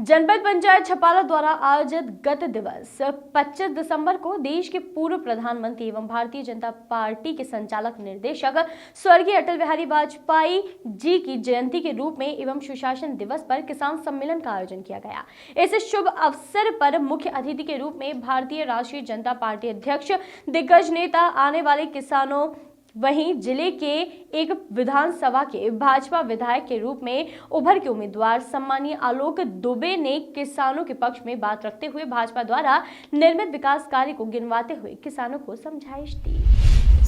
जनपद पंचायत छपाला द्वारा आयोजित गत दिवस 25 दिसंबर को देश के पूर्व प्रधानमंत्री एवं भारतीय जनता पार्टी के संचालक निर्देशक स्वर्गीय अटल बिहारी वाजपेयी जी की जयंती के रूप में एवं सुशासन दिवस पर किसान सम्मेलन का आयोजन किया गया। इस शुभ अवसर पर मुख्य अतिथि के रूप में भारतीय राष्ट्रीय जनता पार्टी अध्यक्ष दिग्गज नेता आने वाले किसानों, वहीं जिले के एक विधानसभा के भाजपा विधायक के रूप में उभर के उम्मीदवार सम्मानीय आलोक दुबे ने किसानों के पक्ष में बात रखते हुए भाजपा द्वारा निर्मित विकास कार्य को गिनवाते हुए किसानों को समझाइश दी।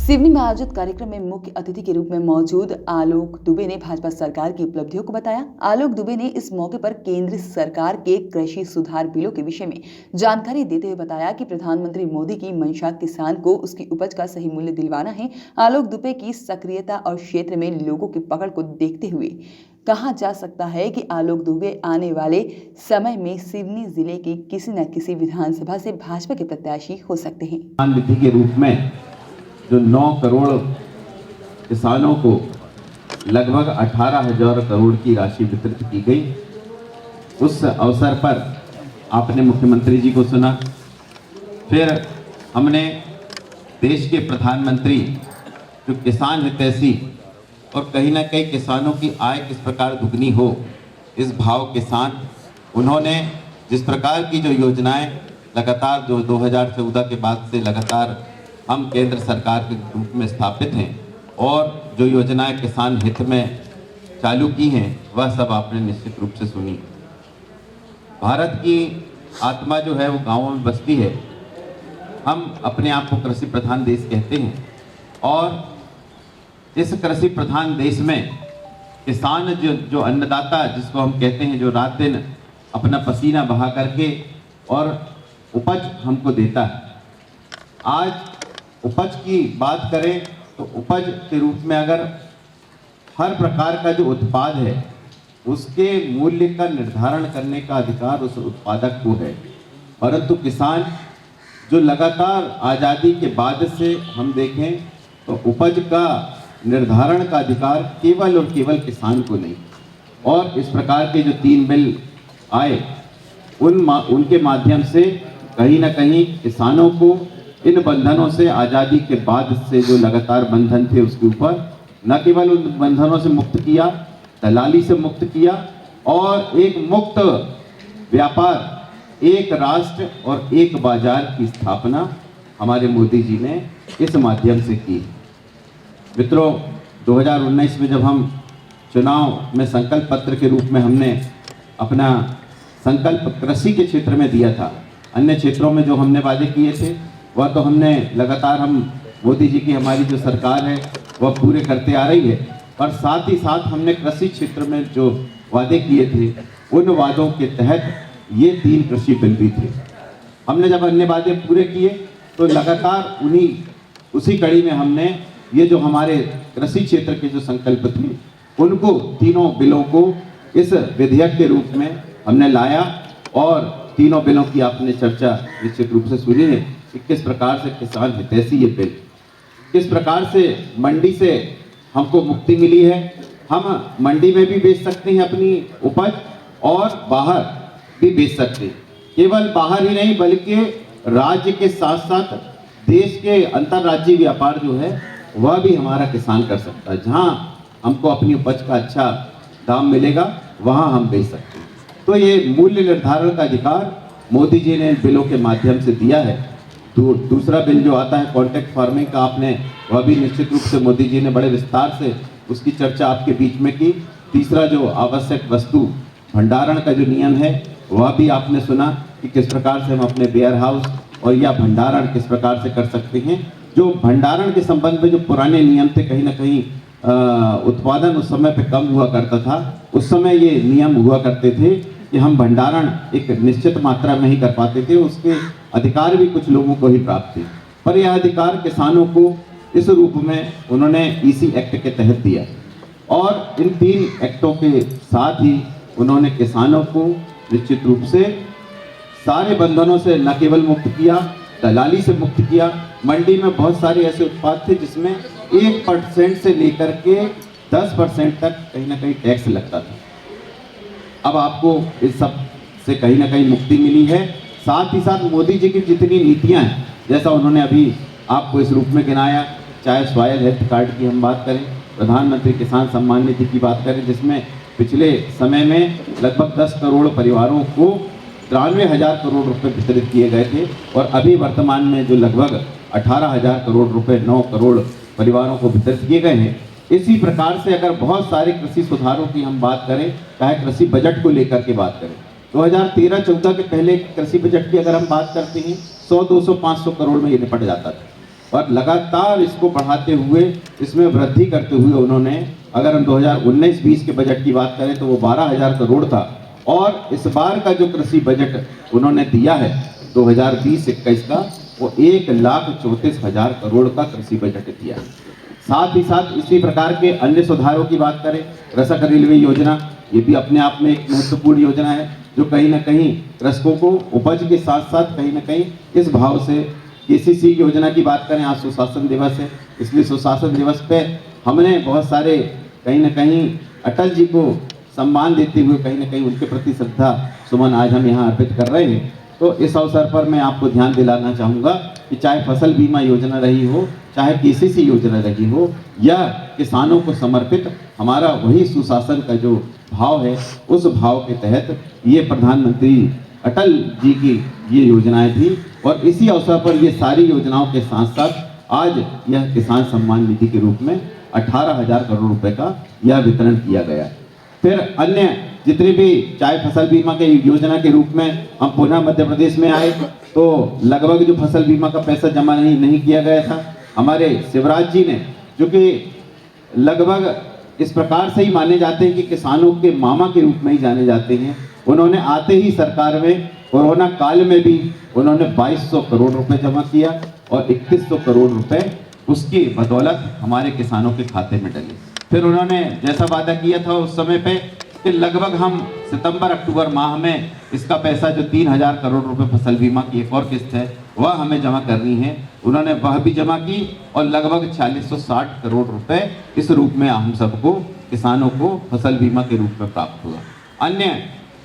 सिवनी में आयोजित कार्यक्रम में मुख्य अतिथि के रूप में मौजूद आलोक दुबे ने भाजपा सरकार की उपलब्धियों को बताया। आलोक दुबे ने इस मौके पर केंद्र सरकार के कृषि सुधार बिलों के विषय में जानकारी देते हुए बताया कि प्रधानमंत्री मोदी की मंशा किसान को उसकी उपज का सही मूल्य दिलवाना है। आलोक दुबे की सक्रियता और क्षेत्र में लोगों की पकड़ को देखते हुए कहा जा सकता है कि आलोक दुबे आने वाले समय में सिवनी जिले की किसी न किसी विधानसभा से भाजपा के प्रत्याशी हो सकते हैं। निधि के रूप में जो 9 करोड़ किसानों को लगभग 18,000 करोड़ की राशि वितरित की गई, उस अवसर पर आपने मुख्यमंत्री जी को सुना। फिर हमने देश के प्रधानमंत्री जो किसान हितैषी और कहीं ना कहीं किसानों की आय किस प्रकार दुगनी हो, इस भाव किसान, उन्होंने जिस प्रकार की जो योजनाएं लगातार जो 2014 के बाद से लगातार हम केंद्र सरकार के रूप में स्थापित हैं और जो योजनाएं किसान हित में चालू की हैं, वह सब आपने निश्चित रूप से सुनी। भारत की आत्मा जो है वो गांवों में बसती है। हम अपने आप को कृषि प्रधान देश कहते हैं और इस कृषि प्रधान देश में किसान जो अन्नदाता जिसको हम कहते हैं, जो रात दिन अपना पसीना बहा करके और उपज हमको देता है। आज उपज की बात करें तो उपज के रूप में अगर हर प्रकार का जो उत्पाद है उसके मूल्य का निर्धारण करने का अधिकार उस उत्पादक को है, परंतु किसान जो लगातार आज़ादी के बाद से हम देखें तो उपज का निर्धारण का अधिकार केवल और केवल किसान को नहीं। और इस प्रकार के जो 3 बिल आए उनके माध्यम से कहीं ना कहीं किसानों को इन बंधनों से, आज़ादी के बाद से जो लगातार बंधन थे उसके ऊपर न केवल उन बंधनों से मुक्त किया, दलाली से मुक्त किया और एक मुक्त व्यापार, एक राष्ट्र और एक बाजार की स्थापना हमारे मोदी जी ने इस माध्यम से की। मित्रों, 2019 में जब हम चुनाव में संकल्प पत्र के रूप में हमने अपना संकल्प कृषि के क्षेत्र में दिया था, अन्य क्षेत्रों में जो हमने वादे किए थे वह तो हमने लगातार, हम मोदी जी की हमारी जो सरकार है वह पूरे करते आ रही है, और साथ ही साथ हमने कृषि क्षेत्र में जो वादे किए थे उन वादों के तहत ये 3 कृषि बिल भी थे। हमने जब अन्य वादे पूरे किए तो लगातार उसी कड़ी में हमने ये जो हमारे कृषि क्षेत्र के जो संकल्प थे उनको, तीनों बिलों को इस विधेयक के रूप में हमने लाया और तीनों बिलों की आपने चर्चा निश्चित रूप से सुनी है कि किस प्रकार से किसान हितैषी ये बिल, किस प्रकार से मंडी से हमको मुक्ति मिली है। हम मंडी में भी बेच सकते हैं अपनी उपज और बाहर भी बेच सकते हैं। केवल बाहर ही नहीं बल्कि राज्य के साथ साथ देश के अंतर्राज्यीय व्यापार जो है वह भी हमारा किसान कर सकता है। जहां हमको अपनी उपज का अच्छा दाम मिलेगा वहां हम बेच सकते हैं। तो ये मूल्य निर्धारण का अधिकार मोदी जी ने बिलों के माध्यम से दिया है। तो दूसरा बिल जो आता है कॉन्ट्रैक्ट फार्मिंग का, आपने वह भी निश्चित रूप से मोदी जी ने बड़े विस्तार से उसकी चर्चा आपके बीच में की। तीसरा जो आवश्यक वस्तु भंडारण का जो नियम है वह भी आपने सुना कि किस प्रकार से हम अपने वेयर हाउस और या भंडारण किस प्रकार से कर सकते हैं। जो भंडारण के संबंध में जो पुराने नियम थे, कहीं ना कहीं उत्पादन उस समय पे कम हुआ करता था। उस समय ये नियम हुआ करते थे कि हम भंडारण एक निश्चित मात्रा में ही कर पाते थे, उसके अधिकार भी कुछ लोगों को ही प्राप्त थे, पर यह अधिकार किसानों को इस रूप में उन्होंने ईसी एक्ट के तहत दिया और इन 3 एक्टों के साथ ही उन्होंने किसानों को निश्चित रूप से सारे बंधनों से न केवल मुक्त किया, दलाली से मुक्त किया। मंडी में बहुत सारे ऐसे उत्पाद थे जिसमें 1% से लेकर के 10% तक कहीं ना कहीं टैक्स लगता था। अब आपको इस सब से कहीं ना कहीं मुक्ति मिली है। साथ ही साथ मोदी जी की जितनी नीतियां हैं, जैसा उन्होंने अभी आपको इस रूप में गिनाया, चाहे सॉयल हेल्थ कार्ड की हम बात करें, प्रधानमंत्री किसान सम्मान निधि की बात करें, जिसमें पिछले समय में लगभग 10 करोड़ परिवारों को 93,000 करोड़ रुपए वितरित किए गए थे, और अभी वर्तमान में जो लगभग 18,000 करोड़ रुपए 9 करोड़ परिवारों को वितरित किए गए हैं। इसी प्रकार से अगर बहुत सारे कृषि सुधारों की हम बात करें, चाहे कृषि बजट को लेकर के बात करें, 2013-14 के पहले कृषि बजट की अगर हम बात करते हैं 100, 200, 500 करोड़ में ये निपट जाता था, और लगातार इसको बढ़ाते हुए, इसमें वृद्धि करते हुए उन्होंने, अगर हम 2019-20 के बजट की बात करें तो वो 12,000 करोड़ था, और इस बार का जो कृषि बजट उन्होंने दिया है 2020-21 का, वो 1,34,000 करोड़ का कृषि बजट दिया है। साथ ही साथ इसी प्रकार के अन्य सुधारों की बात करें, कृषक रेलवे योजना, ये भी अपने आप में एक महत्वपूर्ण योजना है, जो कहीं ना कहीं कृषकों को उपज के साथ साथ कहीं ना कहीं इस भाव से, केसीसी योजना की बात करें, आज सुशासन दिवस है, इसलिए सुशासन दिवस पे हमने बहुत सारे कहीं ना कहीं अटल जी को सम्मान देते हुए कहीं ना कहीं उनके प्रति श्रद्धा सुमन आज हम यहाँ अर्पित कर रहे हैं। तो इस अवसर पर मैं आपको ध्यान दिलाना चाहूँगा कि चाहे फसल बीमा योजना रही हो, चाहे केसीसी योजना रही हो, या किसानों को समर्पित हमारा वही सुशासन का जो भाव है, उस भाव के तहत ये प्रधानमंत्री अटल जी की ये योजनाएं थी, और इसी अवसर पर ये सारी योजनाओं के साथ साथ आज यह किसान सम्मान निधि के रूप में 18,000 करोड़ रुपए का यह वितरण किया गया। फिर अन्य जितनी भी, चाहे फसल बीमा के योजना के रूप में हम पुनः मध्य प्रदेश में आए तो लगभग जो फसल बीमा का पैसा जमा नहीं किया गया था, हमारे शिवराज जी ने, जो कि लगभग इस प्रकार से ही माने जाते हैं कि किसानों के मामा के रूप में ही जाने जाते हैं, उन्होंने आते ही सरकार में कोरोना काल में भी उन्होंने 2,200 करोड़ रुपए जमा किया, और 2,100 करोड़ रुपए उसकी बदौलत हमारे किसानों के खाते में डले। फिर उन्होंने जैसा वादा किया था उस समय पे कि लगभग हम सितंबर-अक्टूबर माह में इसका पैसा जो 3,000 करोड़ रुपए फसल बीमा की एक और किस्त है वह हमें जमा करनी है, उन्होंने वह भी जमा की, और लगभग 460 करोड़ रुपए इस रूप में हम सबको, किसानों को फसल बीमा के रूप में प्राप्त हुआ। अन्य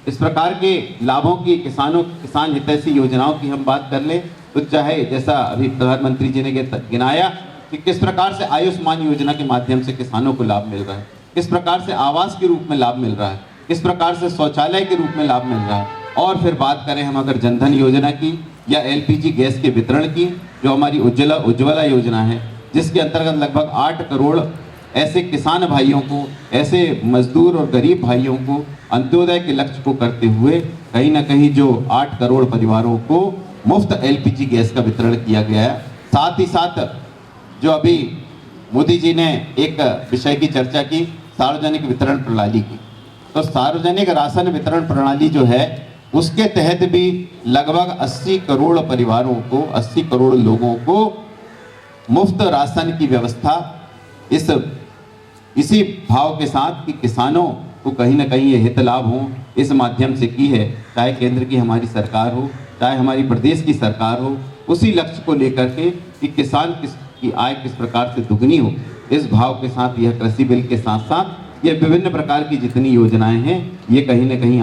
इस प्रकार के लाभों की, किसान हितैषी योजनाओं की हम बात कर ले तो चाहे जैसा अभी प्रधानमंत्री जी ने गिनाया कि किस प्रकार से आयुष्मान योजना के माध्यम से किसानों को लाभ मिल रहा है, किस प्रकार से आवास के रूप में लाभ मिल रहा है, किस प्रकार से शौचालय के रूप में लाभ मिल रहा है। और फिर बात करें हम अगर जनधन योजना की या एलपीजी गैस के वितरण की, जो हमारी उज्ज्वला योजना है, जिसके अंतर्गत लगभग 8 करोड़ ऐसे किसान भाइयों को, ऐसे मजदूर और गरीब भाइयों को अंत्योदय के लक्ष्य को करते हुए कहीं ना कहीं जो 8 करोड़ परिवारों को मुफ्त एलपीजी गैस का वितरण किया गया है। साथ ही साथ जो अभी मोदी जी ने एक विषय की चर्चा की, सार्वजनिक वितरण प्रणाली की, तो सार्वजनिक राशन वितरण प्रणाली जो है उसके तहत भी लगभग 80 करोड़ परिवारों को, 80 करोड़ लोगों को मुफ्त राशन की व्यवस्था इसी भाव के साथ कि किसानों को कहीं ना कहीं ये हित लाभ हो, इस माध्यम से की है। चाहे केंद्र की हमारी सरकार हो, चाहे हमारी प्रदेश की सरकार हो, उसी लक्ष्य को लेकर के कि किसान की आय किस प्रकार से दुगनी हो, इस भाव के साथ यह कृषि बिल के साथ साथ ये विभिन्न प्रकार की जितनी योजनाएं हैं, ये कहीं ना कहीं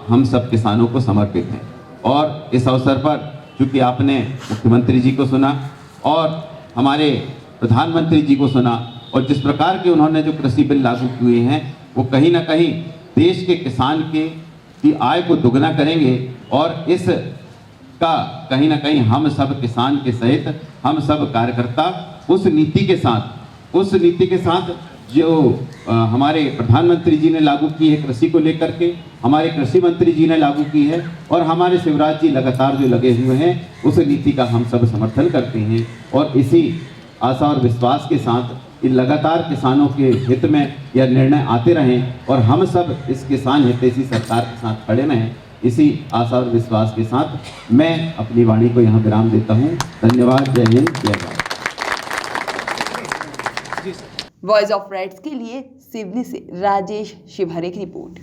हम सब किसानों को समर्पित हैं। और इस अवसर पर चूँकि आपने मुख्यमंत्री जी को सुना और हमारे प्रधानमंत्री जी को सुना, और जिस प्रकार के उन्होंने जो कृषि बिल लागू किए हैं वो कहीं ना कहीं देश के किसान की आय को दुगना करेंगे, और इसका कहीं ना कहीं हम सब किसान के सहित हम सब कार्यकर्ता उस नीति के साथ जो हमारे प्रधानमंत्री जी ने लागू की है कृषि को लेकर के, हमारे कृषि मंत्री जी ने लागू की है, और हमारे शिवराज जी लगातार जो लगे हुए हैं उस नीति का हम सब समर्थन करते हैं। और इसी आशा और विश्वास के साथ लगातार किसानों के हित में यह निर्णय आते रहें और हम सब इस किसान हितैषी सरकार के साथ खड़े रहें, इसी आशा और विश्वास के साथ मैं अपनी वाणी को यहाँ विराम देता हूँ। धन्यवाद। जय हिंद, जय भारत। वॉइस ऑफ राइट्स के लिए सिवनी से राजेश शिवहरे की रिपोर्ट।